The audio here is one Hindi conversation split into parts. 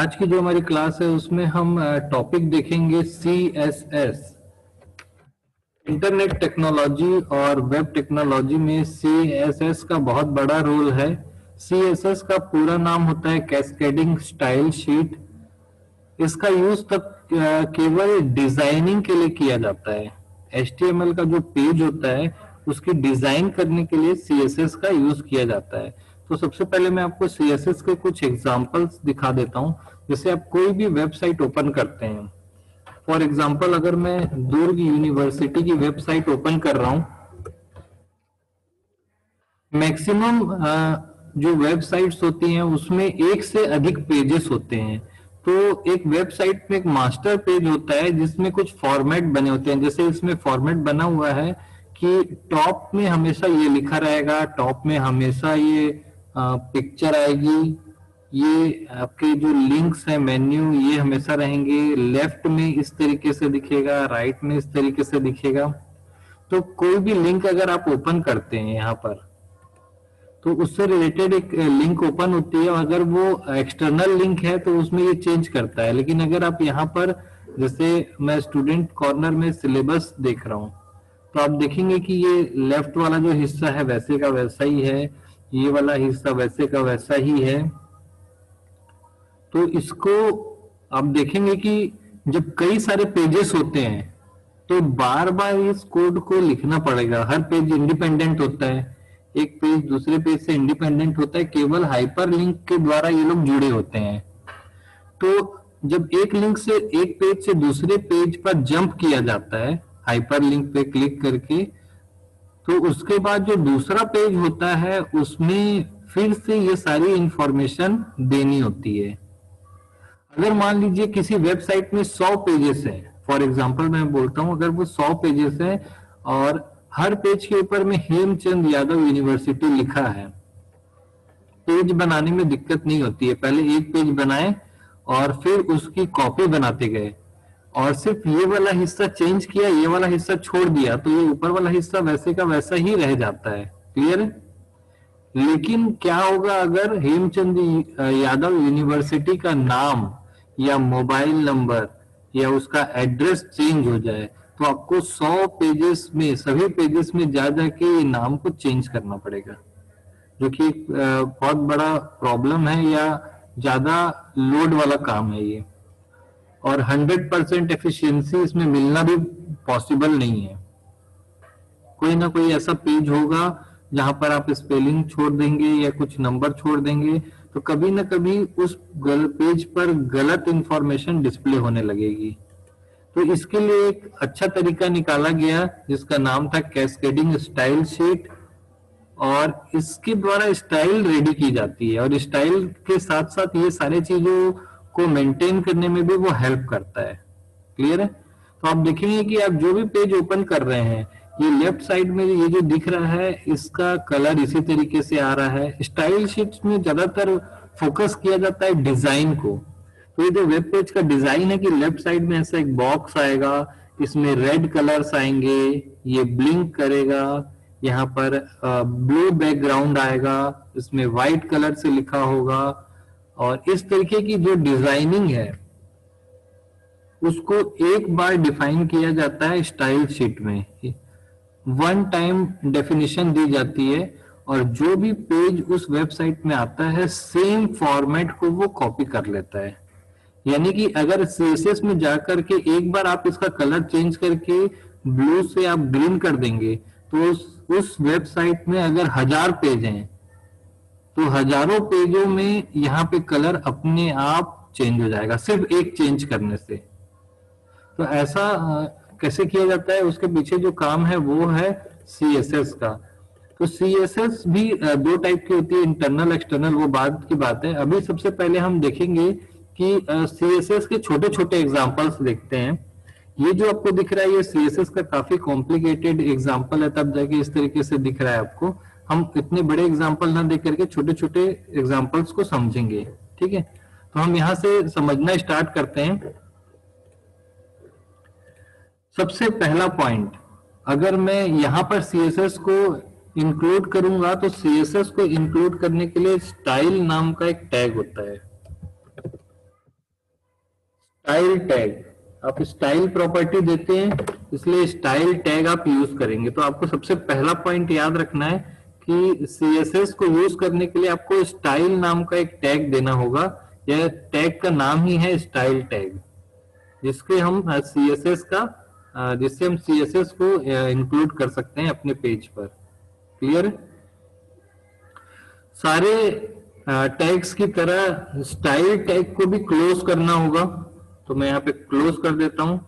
आज की जो हमारी क्लास है उसमें हम टॉपिक देखेंगे CSS। इंटरनेट टेक्नोलॉजी और वेब टेक्नोलॉजी में CSS का बहुत बड़ा रोल है। CSS का पूरा नाम होता है कैस्केडिंग स्टाइल शीट। इसका यूज तब केवल डिजाइनिंग के लिए किया जाता है। HTML का जो पेज होता है उसकी डिजाइन करने के लिए CSS का यूज किया जाता है। तो सबसे पहले मैं आपको CSS के कुछ एग्जांपल्स दिखा देता हूं। जैसे आप कोई भी वेबसाइट ओपन करते हैं, फॉर एग्जांपल अगर मैं दुर्ग यूनिवर्सिटी की वेबसाइट ओपन कर रहा हूं, मैक्सिमम जो वेबसाइट्स होती हैं उसमें एक से अधिक पेजेस होते हैं। तो एक वेबसाइट में एक मास्टर पेज होता है जिसमें कुछ फॉर्मेट बने होते हैं। जैसे इसमें फॉर्मेट बना हुआ है कि टॉप में हमेशा ये लिखा रहेगा, टॉप में हमेशा ये पिक्चर आएगी, ये आपके जो लिंक्स हैं मेन्यू ये हमेशा रहेंगे, लेफ्ट में इस तरीके से दिखेगा, राइट में इस तरीके से दिखेगा। तो कोई भी लिंक अगर आप ओपन करते हैं यहाँ पर तो उससे रिलेटेड एक लिंक ओपन होती है, और अगर वो एक्सटर्नल लिंक है तो उसमें ये चेंज करता है। लेकिन अगर आप यहाँ पर, जैसे मैं स्टूडेंट कॉर्नर में सिलेबस देख रहा हूँ, तो आप देखेंगे कि ये लेफ्ट वाला जो हिस्सा है वैसे का वैसा ही है, ये वाला हिस्सा वैसे का वैसा ही है। तो इसको आप देखेंगे कि जब कई सारे पेजेस होते हैं तो बार बार इस कोड को लिखना पड़ेगा। हर पेज इंडिपेंडेंट होता है, एक पेज दूसरे पेज से इंडिपेंडेंट होता है, केवल हाइपर लिंक के द्वारा ये लोग जुड़े होते हैं। तो जब एक लिंक से एक पेज से दूसरे पेज पर जंप किया जाता है हाइपर लिंक पे क्लिक करके, तो उसके बाद जो दूसरा पेज होता है उसमें फिर से ये सारी इंफॉर्मेशन देनी होती है। अगर मान लीजिए किसी वेबसाइट में 100 पेजेस हैं, फॉर एग्जांपल मैं बोलता हूं, अगर वो 100 पेजेस हैं और हर पेज के ऊपर में हेमचंद यादव यूनिवर्सिटी लिखा है, पेज बनाने में दिक्कत नहीं होती है। पहले एक पेज बनाए और फिर उसकी कॉपी बनाते गए, और सिर्फ ये वाला हिस्सा चेंज किया, ये वाला हिस्सा छोड़ दिया, तो ये ऊपर वाला हिस्सा वैसे का वैसा ही रह जाता है। क्लियर है? लेकिन क्या होगा अगर हेमचंद यादव यूनिवर्सिटी का नाम या मोबाइल नंबर या उसका एड्रेस चेंज हो जाए, तो आपको 100 पेजेस में, सभी पेजेस में जा जाके ये नाम को चेंज करना पड़ेगा, जो कि बहुत बड़ा प्रॉब्लम है या ज्यादा लोड वाला काम है ये। और 100% एफिशिएंसी इसमें मिलना भी पॉसिबल नहीं है। कोई ना कोई ऐसा पेज होगा जहां पर आप स्पेलिंग छोड़ देंगे या कुछ नंबर छोड़ देंगे, तो कभी ना कभी उस पेज पर गलत इंफॉर्मेशन डिस्प्ले होने लगेगी। तो इसके लिए एक अच्छा तरीका निकाला गया जिसका नाम था कैस्केडिंग स्टाइल शीट, और इसके द्वारा स्टाइल रेडी की जाती है, और स्टाइल के साथ साथ ये सारी चीजों को मेंटेन करने में भी वो हेल्प करता है। क्लियर है? तो आप देखेंगे कि आप जो भी पेज ओपन कर रहे हैं, ये लेफ्ट साइड में ये जो दिख रहा है इसका कलर इसी तरीके से आ रहा है। स्टाइल शीट्स में ज्यादातर फोकस किया जाता है डिजाइन को। तो ये जो वेब पेज का डिजाइन है कि लेफ्ट साइड में ऐसा एक बॉक्स आएगा, इसमें रेड कलर्स आएंगे, ये ब्लिंक करेगा, यहाँ पर ब्लू बैकग्राउंड आएगा, इसमें व्हाइट कलर से लिखा होगा, और इस तरीके की जो डिजाइनिंग है उसको एक बार डिफाइन किया जाता है स्टाइल शीट में। वन टाइम डेफिनेशन दी जाती है, और जो भी पेज उस वेबसाइट में आता है सेम फॉर्मेट को वो कॉपी कर लेता है। यानी कि अगर CSS में जाकर के एक बार आप इसका कलर चेंज करके ब्लू से आप ग्रीन कर देंगे, तो उस वेबसाइट में अगर 1000 पेज हैं तो हजारों पेजों में यहाँ पे कलर अपने आप चेंज हो जाएगा सिर्फ एक चेंज करने से। तो ऐसा कैसे किया जाता है, उसके पीछे जो काम है वो है CSS का। तो CSS भी दो टाइप की होती है, इंटरनल एक्सटर्नल, वो बाद की बात है। अभी सबसे पहले हम देखेंगे कि CSS के छोटे छोटे एग्जांपल्स देखते हैं। ये जो आपको दिख रहा है ये CSS का काफी कॉम्प्लिकेटेड एग्जांपल है, तब जाके इस तरीके से दिख रहा है आपको। हम इतने बड़े एग्जांपल ना देख करके छोटे छोटे एग्जांपल्स को समझेंगे, ठीक है? तो हम यहाँ से समझना स्टार्ट करते हैं। सबसे पहला पॉइंट, अगर मैं यहाँ पर CSS को इंक्लूड करूंगा तो CSS को इंक्लूड करने के लिए स्टाइल नाम का एक टैग होता है। स्टाइल टैग, आप स्टाइल प्रॉपर्टी देते हैं इसलिए स्टाइल टैग आप यूज करेंगे। तो आपको सबसे पहला पॉइंट याद रखना है कि सीएसएस को यूज करने के लिए आपको स्टाइल नाम का एक टैग देना होगा। यह टैग का नाम ही है स्टाइल टैग, जिसके हम सीएसएस का जिससे हम सीएसएस को इंक्लूड कर सकते हैं अपने पेज पर। क्लियर? सारे टैग्स की तरह स्टाइल टैग को भी क्लोज करना होगा, तो मैं यहाँ पे क्लोज कर देता हूं।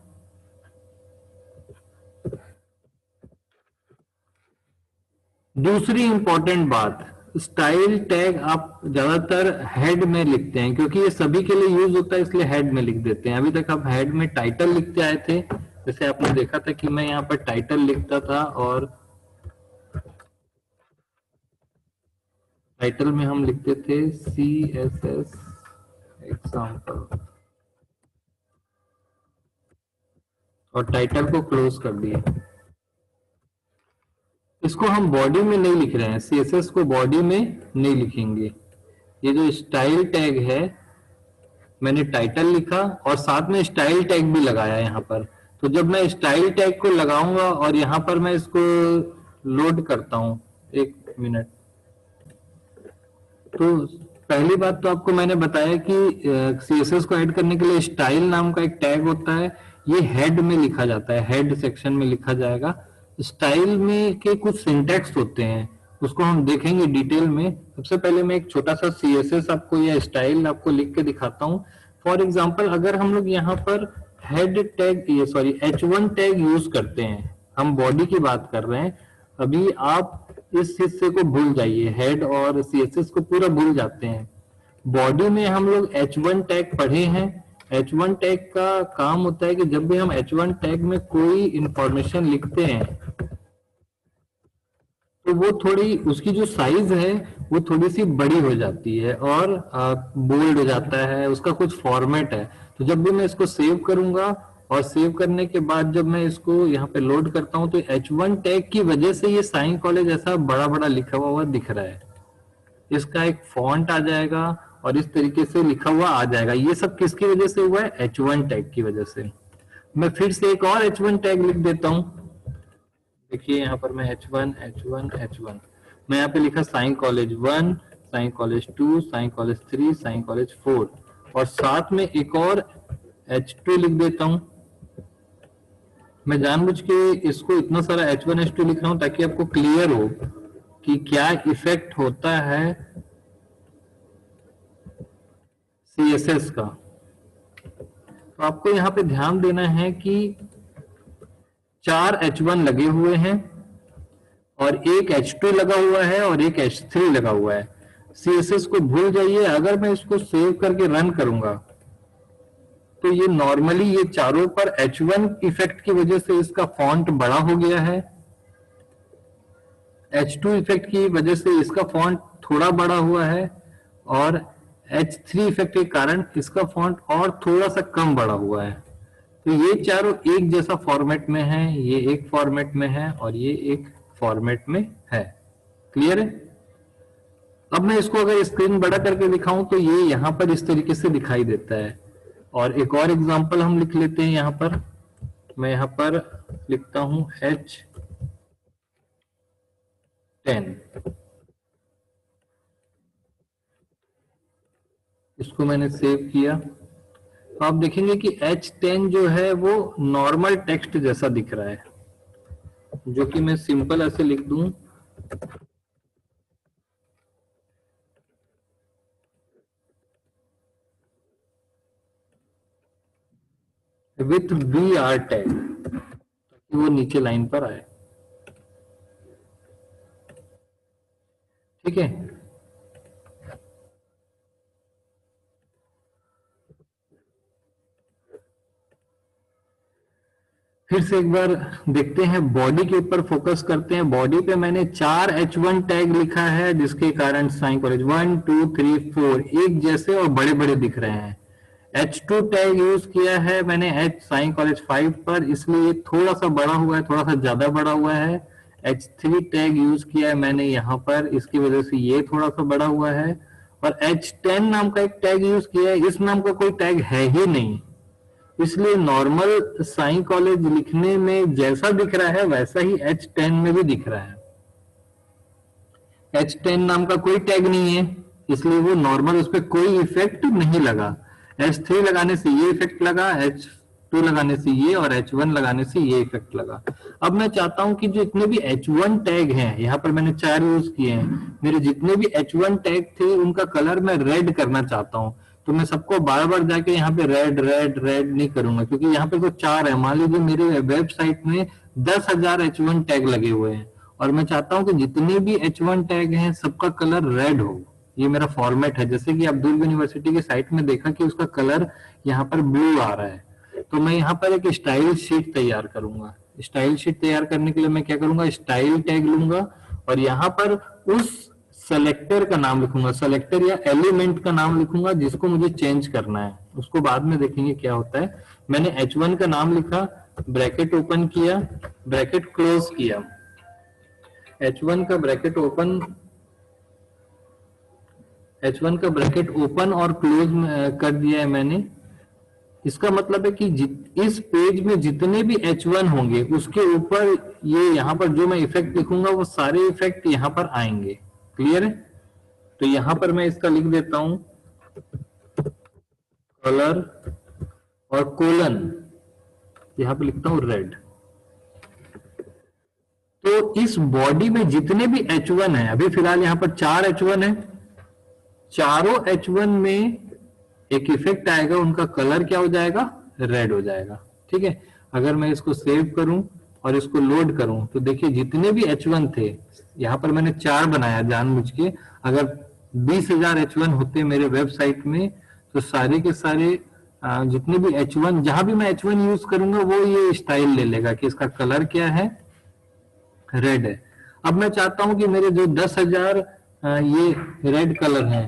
दूसरी इंपॉर्टेंट बात, स्टाइल टैग आप ज्यादातर हेड में लिखते हैं क्योंकि ये सभी के लिए यूज होता है, इसलिए हेड में लिख देते हैं। अभी तक आप हेड में टाइटल लिखते आए थे, जैसे आपने देखा था कि मैं यहाँ पर टाइटल लिखता था और टाइटल में हम लिखते थे CSS एग्जाम्पल और टाइटल को क्लोज कर दिए। इसको हम बॉडी में नहीं लिख रहे हैं, CSS को बॉडी में नहीं लिखेंगे। ये जो स्टाइल टैग है, मैंने टाइटल लिखा और साथ में स्टाइल टैग भी लगाया यहाँ पर। तो जब मैं स्टाइल टैग को लगाऊंगा और यहाँ पर मैं इसको लोड करता हूँ, एक मिनट। तो पहली बात तो आपको मैंने बताया कि सीएसएस को ऐड करने के लिए स्टाइल नाम का एक टैग होता है, ये हेड में लिखा जाता है, हेड सेक्शन में लिखा जाएगा। स्टाइल में के कुछ सिंटैक्स होते हैं, उसको हम देखेंगे डिटेल में। सबसे पहले मैं एक छोटा सा सीएसएस आपको या स्टाइल आपको लिख के दिखाता हूँ। फॉर एग्जाम्पल, अगर हम लोग यहाँ पर हेड टैग, ये सॉरी H1 टैग यूज करते हैं, हम बॉडी की बात कर रहे हैं अभी, आप इस हिस्से को भूल जाइए, हेड और सीएसएस को पूरा भूल जाते हैं। बॉडी में हम लोग H1 टैग पढ़े हैं। H1 टैग का काम होता है कि जब भी हम H1 टैग में कोई इंफॉर्मेशन लिखते हैं तो वो थोड़ी, उसकी जो साइज है वो थोड़ी सी बड़ी हो जाती है और बोल्ड हो जाता है, उसका कुछ फॉर्मेट है। तो जब भी मैं इसको सेव करूंगा और सेव करने के बाद जब मैं इसको यहाँ पे लोड करता हूँ तो H1 टैग की वजह से ये साइन कॉलेज ऐसा बड़ा बड़ा लिखा हुआ दिख रहा है। इसका एक फॉन्ट आ जाएगा और इस तरीके से लिखा हुआ आ जाएगा। ये सब किसकी वजह से हुआ है? H1 टैग की वजह से। मैं फिर से एक और H1 टैग लिख देता हूँ। देखिए यहाँ पर मैं H1 मैं यहाँ पे लिखा sign college 1, sign college 2, sign college 3, sign college 4 और साथ में एक और H2 लिख देता हूँ। मैं जानबूझ के इसको इतना सारा H1 H2 लिख रहा हूँ ताकि आपको क्लियर हो कि क्या इफेक्ट होता है CSS का। तो आपको यहाँ पे ध्यान देना है कि 4 H1 लगे हुए हैं और एक H2 लगा हुआ है और एक H3 लगा हुआ है। CSS को भूल जाइए। अगर मैं इसको सेव करके रन करूंगा तो ये नॉर्मली ये चारों पर H1 इफेक्ट की वजह से इसका फॉन्ट बड़ा हो गया है, H2 इफेक्ट की वजह से इसका फॉन्ट थोड़ा बड़ा हुआ है और H3 इफेक्ट के कारण इसका फॉन्ट और थोड़ा सा कम बड़ा हुआ है। तो ये चारों एक जैसा फॉर्मेट में है, ये एक फॉर्मेट में है और ये एक फॉर्मेट में है। क्लियर है? अब मैं इसको अगर स्क्रीन बड़ा करके दिखाऊं तो ये यहां पर इस तरीके से दिखाई देता है। और एक और एग्जांपल हम लिख लेते हैं यहां पर। मैं यहां पर लिखता हूं H10। इसको मैंने सेव किया तो आप देखेंगे कि H10 जो है वो नॉर्मल टेक्स्ट जैसा दिख रहा है, जो कि मैं सिंपल ऐसे लिख दूं विथ BR टैग, ताकि वो नीचे लाइन पर आए। ठीक है? फिर से एक बार देखते हैं, बॉडी के ऊपर फोकस करते हैं। बॉडी पे मैंने 4 H1 टैग लिखा है जिसके कारण साइन कॉलेज 1 2 3 4 एक जैसे और बड़े बड़े दिख रहे हैं। H2 टैग यूज किया है मैंने H साइन कॉलेज 5 पर, इसलिए थोड़ा सा बड़ा हुआ है, थोड़ा सा ज्यादा बड़ा हुआ है। H3 टैग यूज किया है मैंने यहाँ पर, इसकी वजह से ये थोड़ा सा बड़ा हुआ है। और H10 नाम का एक टैग यूज किया है, इस नाम का कोई टैग है ही नहीं, इसलिए नॉर्मल साई कॉलेज लिखने में जैसा दिख रहा है वैसा ही H10 में भी दिख रहा है। H10 नाम का कोई टैग नहीं है, इसलिए वो नॉर्मल, उस पर कोई इफेक्ट नहीं लगा। H3 लगाने से ये इफेक्ट लगा, H2 लगाने से ये, और H1 लगाने से ये इफेक्ट लगा। अब मैं चाहता हूं कि जो इतने भी H1 टैग हैं, यहाँ पर मैंने 4 यूज किए हैं, मेरे जितने भी H1 टैग थे उनका कलर मैं रेड करना चाहता हूँ। तो मैं सबको बार बार जाके यहाँ पे रेड रेड रेड नहीं करूंगा, क्योंकि यहाँ पे तो 4 है। मान लीजिए मेरे वेबसाइट में 10,000 H1 टैग लगे हुए हैं, और मैं चाहता हूं कि जितने भी H1 टैग हैं सबका कलर रेड हो। ये मेरा फॉर्मेट है। जैसे कि अब्दुल यूनिवर्सिटी की साइट में देखा कि उसका कलर यहाँ पर ब्लू आ रहा है, तो मैं यहाँ पर एक स्टाइल शीट तैयार करूंगा। स्टाइल शीट तैयार करने के लिए मैं क्या करूंगा, स्टाइल टैग लूंगा और यहाँ पर उस सेलेक्टर का नाम लिखूंगा, सेलेक्टर या एलिमेंट का नाम लिखूंगा जिसको मुझे चेंज करना है। उसको बाद में देखेंगे क्या होता है। मैंने H1 का नाम लिखा, ब्रैकेट ओपन किया, ब्रैकेट क्लोज किया, H1 का ब्रैकेट ओपन, H1 का ब्रैकेट ओपन और क्लोज कर दिया है मैंने। इसका मतलब है कि इस पेज में जितने भी H1 होंगे उसके ऊपर ये यहाँ पर जो मैं इफेक्ट लिखूंगा वो सारे इफेक्ट यहाँ पर आएंगे। क्लियर है? तो यहाँ पर मैं इसका लिख देता हूं कलर और कोलन, यहाँ पे लिखता हूं रेड। तो इस बॉडी में जितने भी H1 है, अभी फिलहाल यहाँ पर 4 H1 है, चारों H1 में एक इफेक्ट आएगा, उनका कलर क्या हो जाएगा, रेड हो जाएगा। ठीक है? अगर मैं इसको सेव करूं और इसको लोड करूं तो देखिए जितने भी H1 थे, यहां पर मैंने 4 बनाया जानबूझ के। अगर 20,000 H1 होते मेरे वेबसाइट में तो सारे के सारे जितने भी H1, जहां भी मैं H1 यूज करूंगा वो ये स्टाइल ले लेगा कि इसका कलर क्या है, रेड है। अब मैं चाहता हूं कि मेरे जो 10,000 ये रेड कलर है,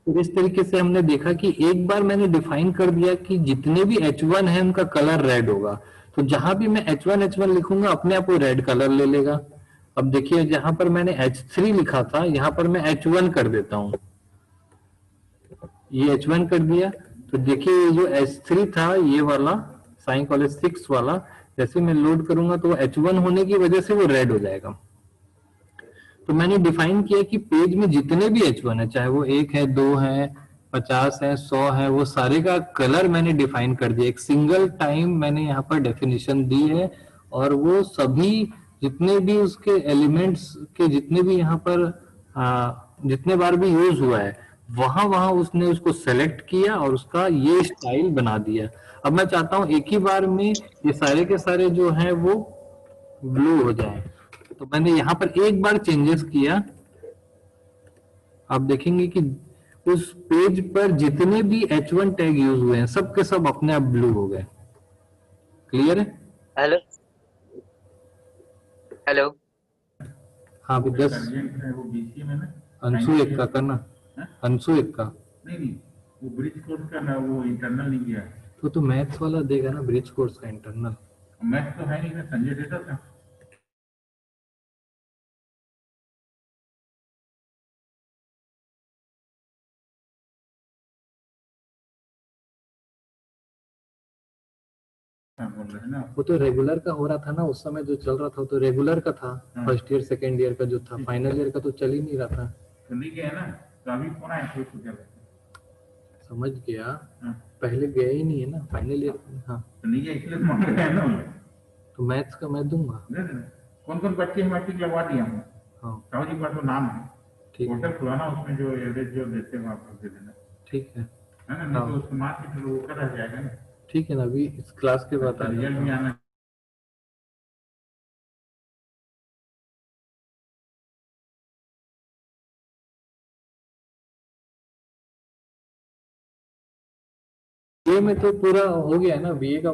तो इस तरीके से हमने देखा कि एक बार मैंने डिफाइन कर दिया कि जितने भी H1 है उनका कलर रेड होगा, तो जहां भी मैं H1 लिखूंगा अपने आप वो रेड कलर ले लेगा। अब देखिए जहां पर मैंने H3 लिखा था यहां पर मैं H1 कर देता हूं, ये H1 कर दिया। तो देखिए ये जो H3 था ये वाला साइन कॉलेज 6 वाला, जैसे मैं लोड करूंगा तो H1 होने की वजह से वो रेड हो जाएगा। तो मैंने डिफाइन किया कि पेज में जितने भी H1 है, चाहे वो 1 है, 2 है, 50 है, 100 है, वो सारे का कलर मैंने डिफाइन कर दिया। एक सिंगल टाइम मैंने यहाँ पर डेफिनेशन दी है, और वो सभी जितने भी उसके एलिमेंट्स के जितने भी यहाँ पर जितने बार भी यूज हुआ है वहां वहां उसने उसको सेलेक्ट किया और उसका ये स्टाइल बना दिया। अब मैं चाहता हूँ एक ही बार में ये सारे के सारे जो हैं वो ब्लू हो जाए, तो मैंने यहाँ पर एक बार चेंजेस किया। आप देखेंगे कि उस पेज पर जितने भी H1 टैग यूज हुए हैं सब के सब अपने आप ब्लू हो गए। क्लियर है? Hello hello. हाँ भी 10 वो बीसीए में ना अंशु एक का करना, अंशु एक का नहीं नहीं, वो ब्रिज कोर्स का ना, वो इंटरनल नहीं गया। तो मैथ्स वाला देगा ना ब्रिज कोर्स का इंटरनल। मैथ्स तो है नहीं ना, संजय देता था। बोल रहे ना, वो तो रेगुलर का हो रहा था ना उस समय, जो चल रहा था तो रेगुलर का था। फर्स्ट ईयर सेकेंड ईयर का जो था, फाइनल ईयर का तो चल ही नहीं रहा था। तो नहीं गया ना, तो अभी कौन आया कोई तो क्या समझ गया, पहले गया ही नहीं है ना फाइनल ईयर। हाँ तो नहीं गया इसलिए मांग रहे हैं ना। तो मैथ्स का मैं दूंगा। कौन कौन बच्चे हम मैट्रिक लगवा दिया हूँ। हाँ साहू जी का तो नाम है, ठीक पोर्टल है, खुलाना, उसमें जो एवरेज जो देते हैं आप दे देना, ठीक है, है ना। नहीं तो उसको मार्क के थ्रू वो रह जाएगा ना। ठीक है ना। अभी इस क्लास के बाद आ रिजल्ट भी आना। बीए में तो पूरा हो गया है ना बीए का।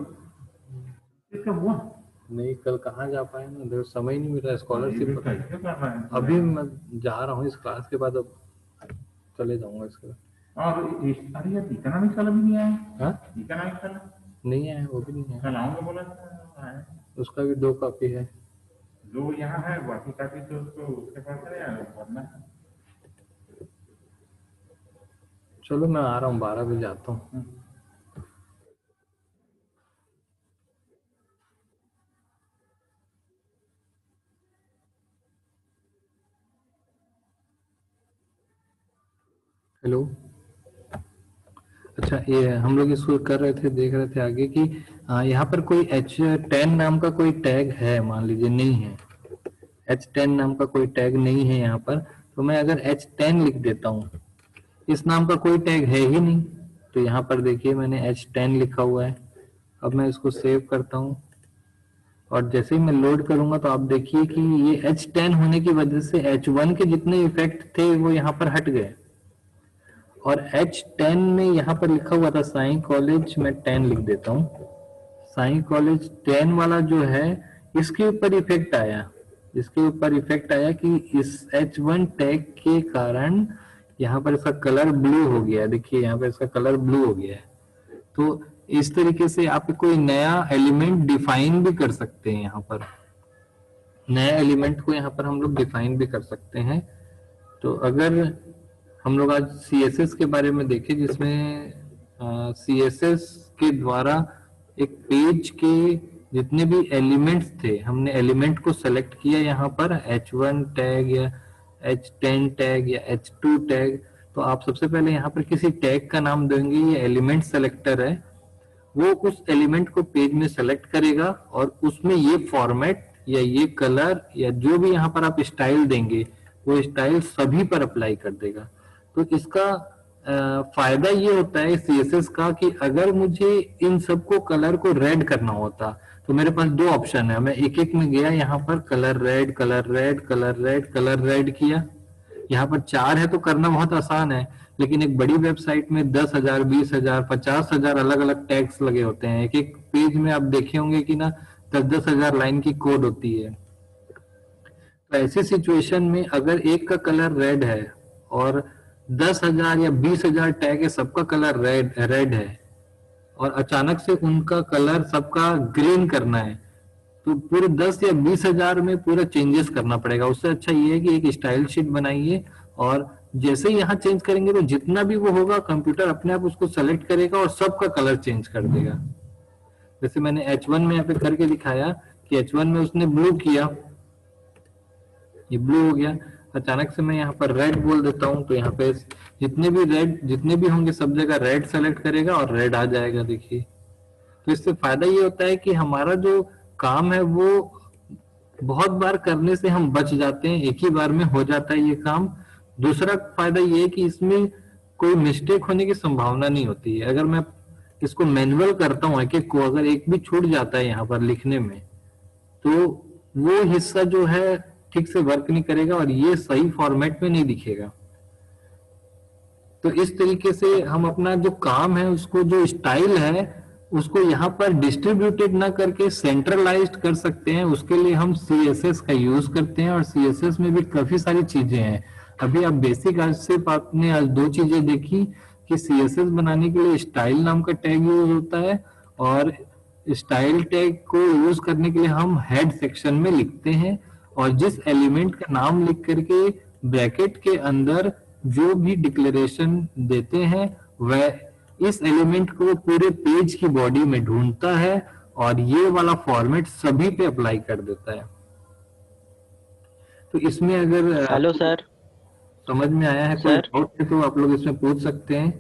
इसका हुआ नहीं कल कहाँ जा पाए ना, देखो समय नहीं मिल रहा, स्कॉलरशिप कैसे कर रहा है अभी मैं जा रहा हूँ इस क्लास के बाद, अब चले जाऊंगा इसके बाद। और अरे यार इकोनॉमिक्स वाला भी नहीं आया। हाँ इकोनॉमिक्स वाला नहीं आया, वो भी नहीं आया। कल आऊंगा बोला था, आया। उसका भी 2 कॉपी है। जो यहाँ है बाकी काफी तो उसको उसके पास है यार, वरना चलो मैं आ रहा हूँ, 12 बजे आता हूँ। हेलो। अच्छा, ये हम लोग इसको कर रहे थे, देख रहे थे आगे कि यहाँ पर कोई H10 नाम का कोई टैग है, मान लीजिए नहीं है, H10 नाम का कोई टैग नहीं है यहाँ पर, तो मैं अगर H10 लिख देता हूँ, इस नाम का कोई टैग है ही नहीं, तो यहाँ पर देखिए मैंने H10 लिखा हुआ है। अब मैं इसको सेव करता हूँ और जैसे ही मैं लोड करूंगा तो आप देखिए कि ये H10 होने की वजह से H1 के जितने इफेक्ट थे वो यहाँ पर हट गए, और H10 में यहाँ पर लिखा हुआ था साई कॉलेज, मैं 10 लिख देता हूँ। साई कॉलेज 10 वाला जो है, इसके ऊपर इफेक्ट आया, इसके ऊपर इफेक्ट आया कि इस H1 टैग के कारण यहाँ पर इसका कलर ब्लू हो गया। देखिए यहाँ पर इसका कलर ब्लू हो गया है। तो इस तरीके से आप कोई नया एलिमेंट डिफाइन भी कर सकते हैं। यहाँ पर नए एलिमेंट को यहाँ पर हम लोग डिफाइन भी कर सकते हैं। तो अगर हम लोग आज CSS के बारे में देखें, जिसमें CSS के द्वारा एक पेज के जितने भी एलिमेंट्स थे, हमने एलिमेंट को सेलेक्ट किया यहाँ पर H1 टैग या H10 टैग या H2 टैग। तो आप सबसे पहले यहाँ पर किसी टैग का नाम देंगे, ये एलिमेंट सेलेक्टर है, वो उस एलिमेंट को पेज में सेलेक्ट करेगा और उसमें ये फॉर्मेट या ये कलर या जो भी यहाँ पर आप स्टाइल देंगे, वो स्टाइल सभी पर अप्लाई कर देगा। तो इसका फायदा ये होता है CSS का कि अगर मुझे इन सबको कलर को रेड करना होता तो मेरे पास दो ऑप्शन है, मैं एक एक में गया, यहाँ पर colour red, colour red, colour red, colour red किया। यहाँ पर 4 है तो करना बहुत आसान है, लेकिन एक बड़ी वेबसाइट में 10,000, 20,000, 50,000 अलग अलग टैग्स लगे होते हैं। एक एक पेज में आप देखे होंगे कि ना 10,000 लाइन की कोड होती है। तो ऐसी सिचुएशन में अगर एक का कलर रेड है और 10,000 या 20,000 टैग है, सबका कलर रेड रेड है, और अचानक से उनका कलर सबका ग्रीन करना है, तो पूरे 10 या 20,000 में पूरा चेंजेस करना पड़ेगा। उससे अच्छा ये है कि एक स्टाइल शीट बनाइए और जैसे ही यहाँ चेंज करेंगे तो जितना भी वो होगा कंप्यूटर अपने आप उसको सेलेक्ट करेगा और सबका कलर चेंज कर देगा। जैसे मैंने H1 में यहाँ पे करके दिखाया कि H1 में उसने ब्लू किया, ये ब्लू हो गया। अचानक से मैं यहाँ पर रेड बोल देता हूँ तो यहाँ पे जितने भी होंगे सब जगह रेड सेलेक्ट करेगा और रेड आ जाएगा। देखिए, तो इससे फायदा ये होता है कि हमारा जो काम है वो बहुत बार करने से हम बच जाते हैं, एक ही बार में हो जाता है ये काम। दूसरा फायदा ये है कि इसमें कोई मिस्टेक होने की संभावना नहीं होती है। अगर मैं इसको मैनुअल करता हूँ एक एक को, अगर एक भी छूट जाता है यहाँ पर लिखने में, तो वो हिस्सा जो है ठीक से वर्क नहीं करेगा और ये सही फॉर्मेट में नहीं दिखेगा। तो इस तरीके से हम अपना जो काम है उसको, जो स्टाइल है उसको यहाँ पर डिस्ट्रीब्यूटेड ना करके सेंट्रलाइज्ड कर सकते हैं। उसके लिए हम CSS का यूज करते हैं, और CSS में भी काफी सारी चीजें हैं। अभी आप बेसिक आज से आपने आज दो चीजें देखी कि CSS बनाने के लिए स्टाइल नाम का टैग यूज होता है, और स्टाइल टैग को यूज करने के लिए हम हेड सेक्शन में लिखते हैं, और जिस एलिमेंट का नाम लिख करके ब्रैकेट के अंदर जो भी डिक्लेरेशन देते हैं वह इस एलिमेंट को पूरे पेज की बॉडी में ढूंढता है और ये वाला फॉर्मेट सभी पे अप्लाई कर देता है। तो इसमें अगर हेलो आपको सर। समझ में आया है, कोई सर डाउट है तो आप लोग इसमें पूछ सकते हैं।